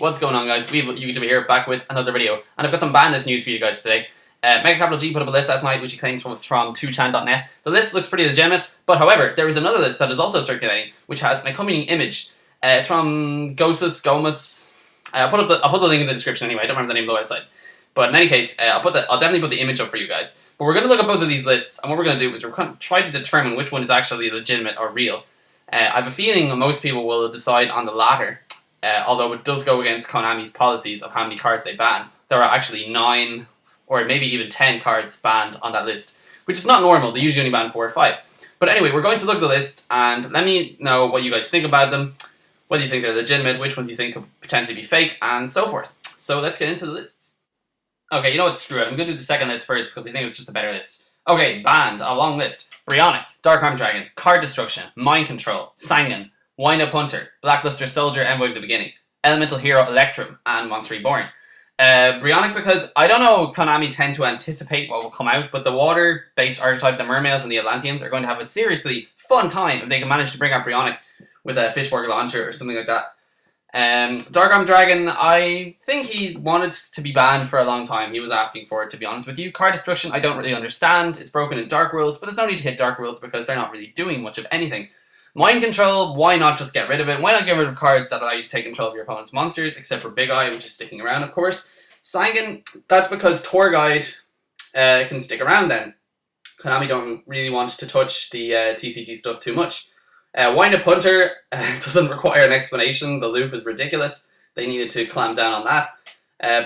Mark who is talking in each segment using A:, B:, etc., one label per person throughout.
A: what's going on, guys? We have YouTube here, back with another video, and I've got some Banlist news for you guys today. Mega Capital G put up a list last night which he claims was from 2chan.net. The list looks pretty legitimate, but however, there is another list that is also circulating which has an accompanying image. It's from Gomus. I'll put the link in the description anyway. I don't remember the name of the website, but in any case, I'll definitely put the image up for you guys. But we're going to look at both of these lists, and what we're going to do is we're going to try to determine which one is actually legitimate or real. I have a feeling most people will decide on the latter. Although it does go against Konami's policies of how many cards they ban. There are actually 9 or maybe even 10 cards banned on that list, which is not normal. They usually only ban 4 or 5. But anyway, we're going to look at the lists and let me know what you guys think about them, whether you think they're legitimate, which ones you think could potentially be fake, and so forth. So let's get into the lists. Okay, you know what, screw it. I'm going to do the second list first because I think it's just a better list. Okay, banned, a long list. Brionac, Dark Arm Dragon, Card Destruction, Mind Control, Sangan, Wind Up Hunter, Blackluster Soldier, Envoy of the Beginning, Elemental Hero Electrum, and Monster Reborn. Brionac because I don't know, Konami tend to anticipate what will come out, but the water-based archetype, the Mermails and the Atlanteans, are going to have a seriously fun time if they can manage to bring out Brionac with a Fishborg launcher or something like that. Dark Arm Dragon, I think he wanted to be banned for a long time. He was asking for it, to be honest with you. Card Destruction, I don't really understand. It's broken in Dark Worlds, but there's no need to hit Dark Worlds because they're not really doing much of anything. Mind Control, why not just get rid of it? Why not get rid of cards that allow you to take control of your opponent's monsters, except for Big Eye, which is sticking around, of course. Sangan, that's because Tour Guide can stick around then. Konami don't really want to touch the TCG stuff too much. Wind Up Hunter doesn't require an explanation. The loop is ridiculous. They needed to clamp down on that.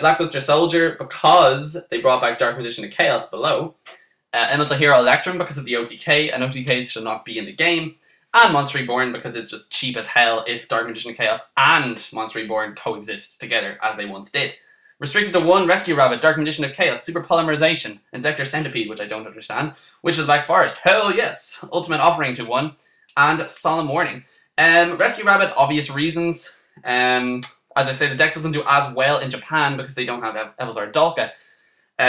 A: Blackluster Soldier, because they brought back Dark Magician of Chaos below. Elemental Hero Electrum, because of the OTK, and OTKs should not be in the game. And Monster Reborn because it's just cheap as hell if Dark Magician of Chaos and Monster Reborn coexist together as they once did. Restricted to 1, Rescue Rabbit, Dark Magician of Chaos, Super Polymerization, Inzektor Centipede, which I don't understand, Witch of the Black Forest, hell yes, Ultimate Offering to 1, and Solemn Warning. Rescue Rabbit, obvious reasons. As I say, the deck doesn't do as well in Japan because they don't have Evilzar Dalka.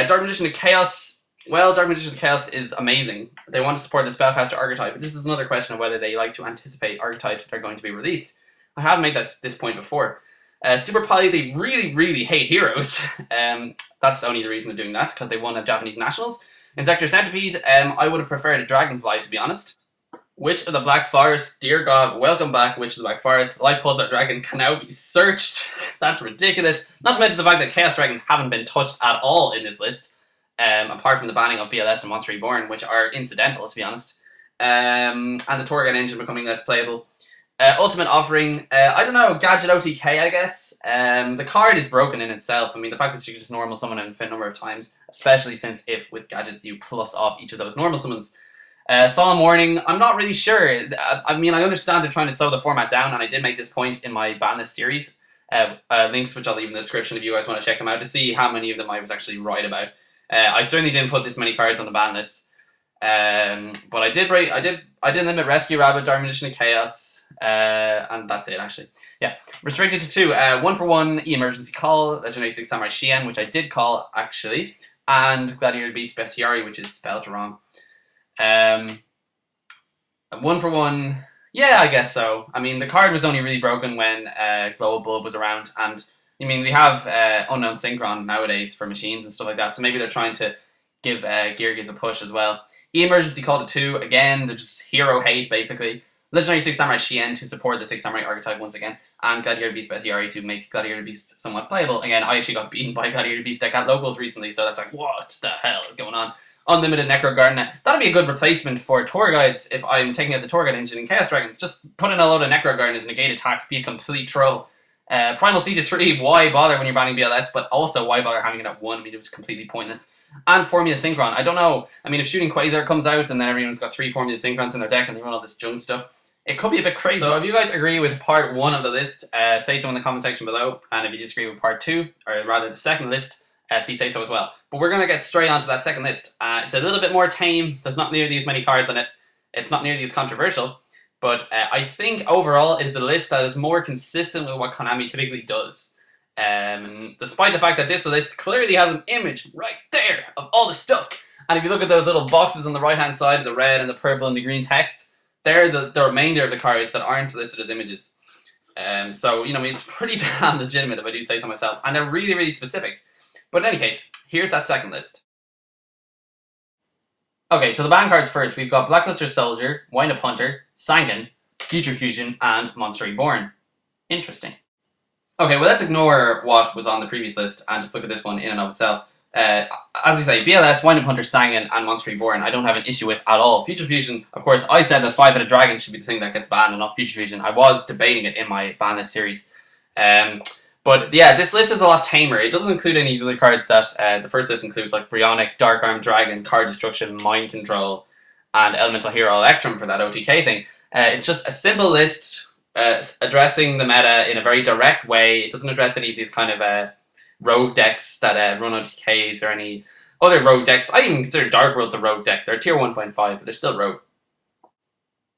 A: Dark Magician of Chaos, well, Dark Magician of Chaos is amazing. They want to support the Spellcaster archetype, but this is another question of whether they like to anticipate archetypes that are going to be released. I have made this point before. Super Poly, they really hate heroes. That's only the reason they're doing that, because they won at Japanese Nationals. Inzektor Centipede, I would have preferred a Dragonfly, to be honest. Witch of the Black Forest, dear God, welcome back, Witch of the Black Forest. Light Pulsar Dragon can now be searched. That's ridiculous. Not to mention the fact that Chaos Dragons haven't been touched at all in this list. Apart from the banning of BLS and Monster Reborn, which are incidental, to be honest. And the Tour Guide engine becoming less playable. Ultimate Offering, I don't know, Gadget OTK, I guess. The card is broken in itself. I mean, the fact that you can just normal summon an infinite number of times, especially since if with Gadget you plus off each of those normal summons. Solemn Warning, I'm not really sure. I mean, I understand they're trying to slow the format down, and I did make this point in my Banlist series. Links which I'll leave in the description if you guys want to check them out to see how many of them I was actually right about. I certainly didn't put this many cards on the ban list, but I did limit Rescue Rabbit, Dark Magician of Chaos, and that's it actually. Yeah, restricted to 2. 1-for-1 Emergency Call, Legendary 6 Samurai Shi-En, which I did call actually, and Gladiator Beast Bestiary, which is spelled wrong. 1-for-1. Yeah, I guess so. I mean, the card was only really broken when Global Bulb was around, and I mean, we have Unknown Synchron nowadays for machines and stuff like that, so maybe they're trying to give Geargiz a push as well. E-Emergency Call to 2, again, they're just hero hate, basically. Legendary 6 Samurai Shi-En to support the 6 Samurai archetype once again, and Gladiator Beast Bestiary to make Gladiator Beast somewhat playable. Again, I actually got beaten by Gladiator Beast deck at locals recently, so that's like, what the hell is going on? Unlimited Necro Gardna. That'd be a good replacement for Tour Guides if I'm taking out the Tour Guide engine in Chaos Dragons. Just put in a load of Necro Gardnas, negate attacks, be a complete troll. Primal Seed is 3, why bother when you're banning BLS, but also why bother having it at 1? I mean, it was completely pointless. And Formula Synchron, I don't know. I mean, if Shooting Quasar comes out and then everyone's got 3 Formula Synchrons in their deck and they run all this junk stuff, it could be a bit crazy. So if you guys agree with part 1 of the list, say so in the comment section below. And if you disagree with part 2, or rather the second list, please say so as well. But we're going to get straight onto that second list. It's a little bit more tame. There's not nearly as many cards on it. It's not nearly as controversial. But I think overall it is a list that is more consistent with what Konami typically does. Despite the fact that this list clearly has an image right there of all the stuff. And if you look at those little boxes on the right hand side, the red and the purple and the green text, they're the remainder of the cards that aren't listed as images. So, you know, I mean, it's pretty damn legitimate if I do say so myself. And they're really, really specific. But in any case, here's that second list. Okay, so the ban cards first. We've got Blackluster Soldier, Wind-Up Hunter, Sangan, Future Fusion, and Monster Reborn. Interesting. Okay, well, let's ignore what was on the previous list and just look at this one in and of itself. As I say, BLS, Wind-Up Hunter, Sangan, and Monster Reborn, I don't have an issue with at all. Future Fusion, of course, I said that 5-Headed Dragon should be the thing that gets banned and not Future Fusion. I was debating it in my ban list series. But yeah, this list is a lot tamer. It doesn't include any of the other cards that the first list includes, like Brionac, Dark Arm Dragon, Card Destruction, Mind Control, and Elemental Hero Electrum for that OTK thing. It's just a simple list addressing the meta in a very direct way. It doesn't address any of these kind of rogue decks that run OTKs or any other rogue decks. I even consider Dark World's a rogue deck. They're tier 1.5, but they're still rogue.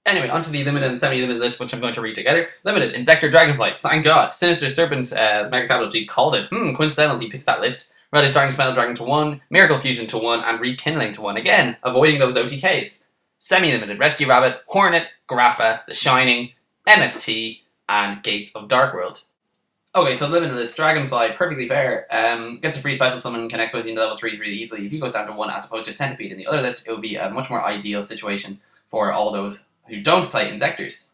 A: Anyway, onto the limited and semi-limited list, which I'm going to read together. Limited, Inzektor Dragonfly, thank God. Sinister Serpent, Mega Capital G called it. Coincidentally, he picks that list. Ready Starting Spell Dragon to 1, Miracle Fusion to 1, and Rekindling to 1. Again, avoiding those OTKs. Semi-limited, Rescue Rabbit, Hornet, Grapha, The Shining, MST, and Gates of Dark World. Okay, so limited list, Dragonfly, perfectly fair. Gets a free special summon, connects with into level 3s really easily. If he goes down to 1 as opposed to Centipede in the other list, it would be a much more ideal situation for all those who don't play Inzektors.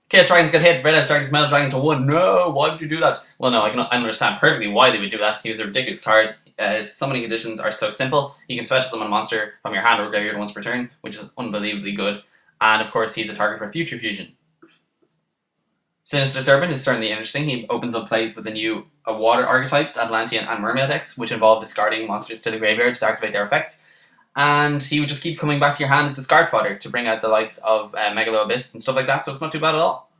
A: Chaos Dragons get hit, Red Eyes Dragon, Smell Dragon to 1. No, why would you do that? Well, no, I understand perfectly why they would do that. He was a ridiculous card. His summoning conditions are so simple. You can special summon a monster from your hand or graveyard once per turn, which is unbelievably good. And of course, he's a target for Future Fusion. Sinister Serpent is certainly interesting. He opens up plays with the new water archetypes, Atlantean and Mermaid decks, which involve discarding monsters to the graveyard to activate their effects. And he would just keep coming back to your hand as discard fodder to bring out the likes of Megalo Abyss and stuff like that, so it's not too bad at all.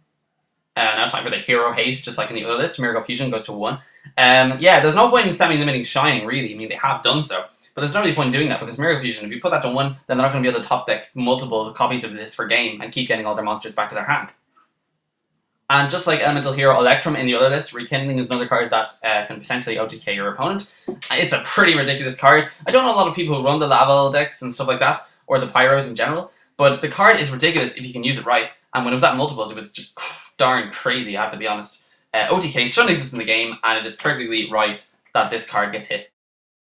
A: Now time for the hero hate, just like in the other list. Miracle Fusion goes to 1. Yeah, there's no point in semi-limiting Shining, really. I mean, they have done so. But there's no really point in doing that, because Miracle Fusion, if you put that to 1, then they're not going to be able to top deck multiple copies of this for game and keep getting all their monsters back to their hand. And just like Elemental Hero Electrum in the other list, Rekindling is another card that can potentially OTK your opponent. It's a pretty ridiculous card. I don't know a lot of people who run the Laval decks and stuff like that, or the Pyros in general, but the card is ridiculous if you can use it right. And when it was at multiples, it was just darn crazy, I have to be honest. OTK shouldn't exist in the game, and it is perfectly right that this card gets hit.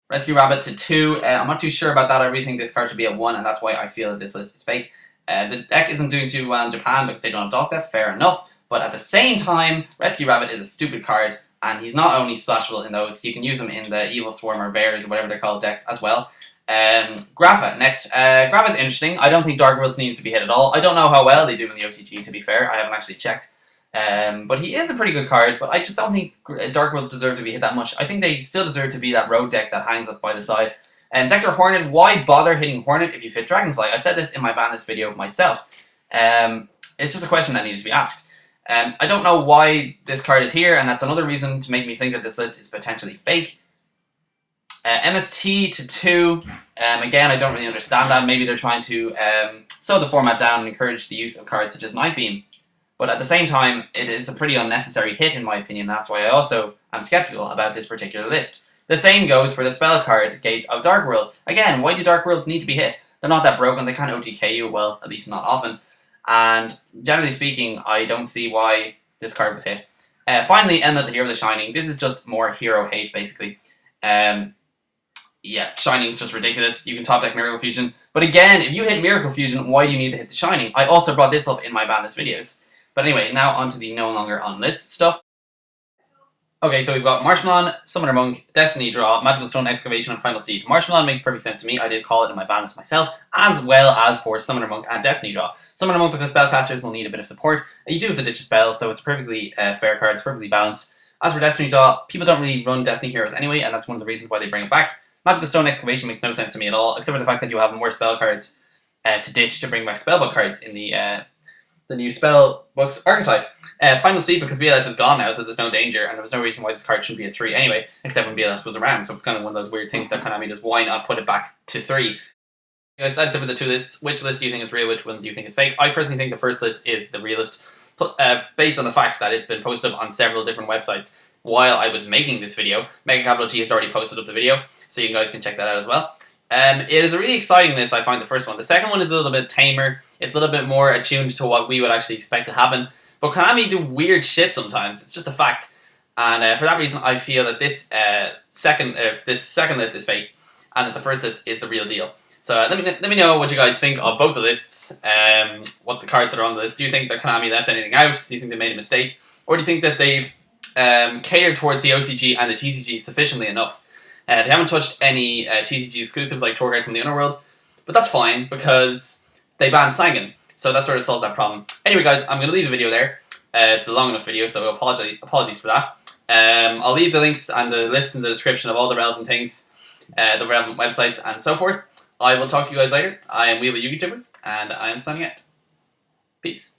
A: Rescue Rabbit to 2. I'm not too sure about that. I really think this card should be at 1, and that's why I feel that this list is fake. The deck isn't doing too well in Japan because they don't have Dalka, fair enough. But at the same time, Rescue Rabbit is a stupid card, and he's not only splashable in those, you can use him in the Evil Swarm or Bears or whatever they're called decks as well. Grapha, next. Grapha's interesting. I don't think Dark Worlds need to be hit at all. I don't know how well they do in the OCG, to be fair. I haven't actually checked. But he is a pretty good card, but I just don't think Dark Worlds deserve to be hit that much. I think they still deserve to be that road deck that hangs up by the side. Inzektor Hornet, why bother hitting Hornet if you fit Dragonfly? I said this in my Banlist video myself. It's just a question that needed to be asked. I don't know why this card is here, and that's another reason to make me think that this list is potentially fake. MST to 2. Again, I don't really understand that. Maybe they're trying to slow the format down and encourage the use of cards such as Nightbeam. But at the same time, it is a pretty unnecessary hit in my opinion. That's why I also am skeptical about this particular list. The same goes for the spell card, Gates of Dark World. Again, why do Dark Worlds need to be hit? They're not that broken, they can't OTK you, well, at least not often. And generally speaking, I don't see why this card was hit. Finally, Elemental Hero The Shining. This is just more hero hate, basically. Yeah, Shining's just ridiculous. You can top deck Miracle Fusion. But again, if you hit Miracle Fusion, why do you need to hit The Shining? I also brought this up in my Banlist videos. But anyway, now onto the no longer on list stuff. Okay, so we've got Marshmallow, Summoner Monk, Destiny Draw, Magical Stone Excavation, and Primal Seed. Marshmallow makes perfect sense to me. I did call it in my Banlist myself, as well as for Summoner Monk and Destiny Draw. Summoner Monk because spellcasters will need a bit of support. You do have to ditch a spell, so it's a perfectly fair card. It's perfectly balanced. As for Destiny Draw, people don't really run Destiny Heroes anyway, and that's one of the reasons why they bring it back. Magical Stone Excavation makes no sense to me at all, except for the fact that you have more spell cards to ditch to bring back spellbook cards in the new spellbooks archetype. Primal Seed because BLS is gone now, so there's no danger, and there was no reason why this card should be at 3 anyway, except when BLS was around, so it's kind of one of those weird things that kind of made us why not put it back to 3. Guys, that's it for the 2 lists. Which list do you think is real, which one do you think is fake? I personally think the first list is the realist, based on the fact that it's been posted on several different websites while I was making this video. Mega Capital G has already posted up the video, so you guys can check that out as well. It is a really exciting list, I find, the first one. The second one is a little bit tamer. It's a little bit more attuned to what we would actually expect to happen. But Konami do weird shit sometimes. It's just a fact. And for that reason, I feel that this second list is fake, and that the first list is the real deal. So let me know what you guys think of both the lists. What the cards that are on the list. Do you think that Konami left anything out? Do you think they made a mistake, or do you think that they've catered towards the OCG and the TCG sufficiently enough? They haven't touched any TCG exclusives like Tour Guide from the Underworld, but that's fine because they banned Sangan, so that sort of solves that problem. Anyway, guys, I'm going to leave the video there. It's a long enough video, so apologies for that. I'll leave the links and the lists in the description of all the relevant things, the relevant websites, and so forth. I will talk to you guys later. I am Wheeler YouTuber, and I am signing out. Peace.